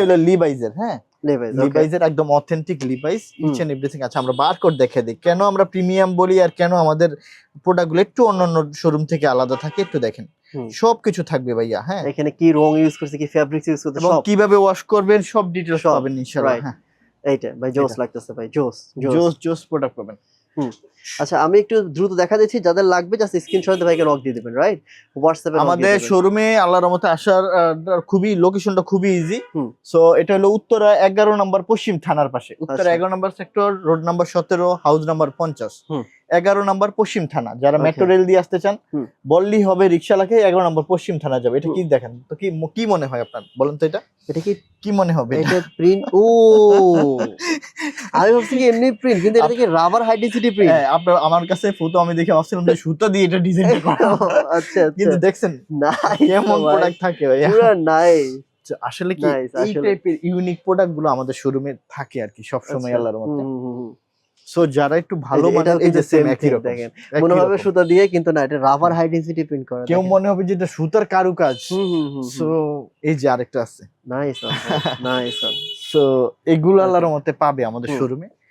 হলো লিভাইজের, হ্যাঁ Levi's, okay. লিভাইজের একদম authentic Levi's, each and everything. আচ্ছা আমরা বারকোড দেখে দিই কেন আমরা প্রিমিয়াম বলি আর কেন আমাদের প্রোডাক্টগুলো একটু অন্যান্য শোরুম থেকে আলাদা থাকে, একটু দেখেন সবকিছু থাকবে ভাইয়া। হ্যাঁ এখানে কি রং ইউজ করছে, কি ফেব্রিক্স ইউজ করছে, এবং সব কিভাবে ওয়াশ করবেন সব ডিটেইলস সব, পাবেন ইনশাআল্লাহ। right. হ্যাঁ এইটা ভাই জোস এটা। লাগতেছে ভাই, জোস জোস জোস প্রোডাক্ট পাবেন। আচ্ছা আমি একটু দ্রুত দেখা দিচ্ছি, যাদের লাগবে জাস্ট স্ক্রিনশট ভাইকে নক দিয়ে দিবেন, রাইট? হোয়াটসঅ্যাপে আমাদের শোরুমে আল্লাহর রহমতে আসার খুবই লোকেশনটা খুবই ইজি। সো এটা হলো উত্তরা 11 নম্বর পশ্চিম থানার পাশে, Uttara 11 number sector, road number 17, house number 50, 11 number পশ্চিম থানা। যারা মেট্রো রেল দিয়ে আসতে চান বললেই হবে রিকশালাকে 11 নম্বর পশ্চিম থানা যাবে। এটা কি দেখেন তো, কি মনে হয় আপনার বলেন তো, এটা কি মনে হবে? এটা প্রিন্ট, ও আমি ভাবছি কি এমনি প্রিন্ট, কিন্তু এটা কি রাবার হাই ডেনসিটি প্রিন্ট। হ্যাঁ আপনার আমার কাছে ফটো আমি দেখে ভাবছিলাম যে সুতা দিয়ে এটা ডিজাইন করা। আচ্ছা কিন্তু দেখছেন নাইস, কেমন প্রোডাক্ট থাকে ভাই, পুরো নাইস। আসলে কি এই টাইপের ইউনিক প্রোডাক্ট গুলো আমাদের শোরুমে থাকে আর কি সব সময় আল্লাহর রহমতে। সো যারা একটু ভালো মানের, এই যে সেম একই রকম দেখেন মনে হবে সুতা দিয়ে, কিন্তু না, এটা রাবার হাই ডেনসিটি প্রিন্ট করা। কেউ মনে হবে যে এটা সুতার কারুকাজ। সো এই যে আরেকটা আছে, নাইস নাইস। সো এগুলো আল্লাহর রহমতে পাবে আমাদের শোরুমে।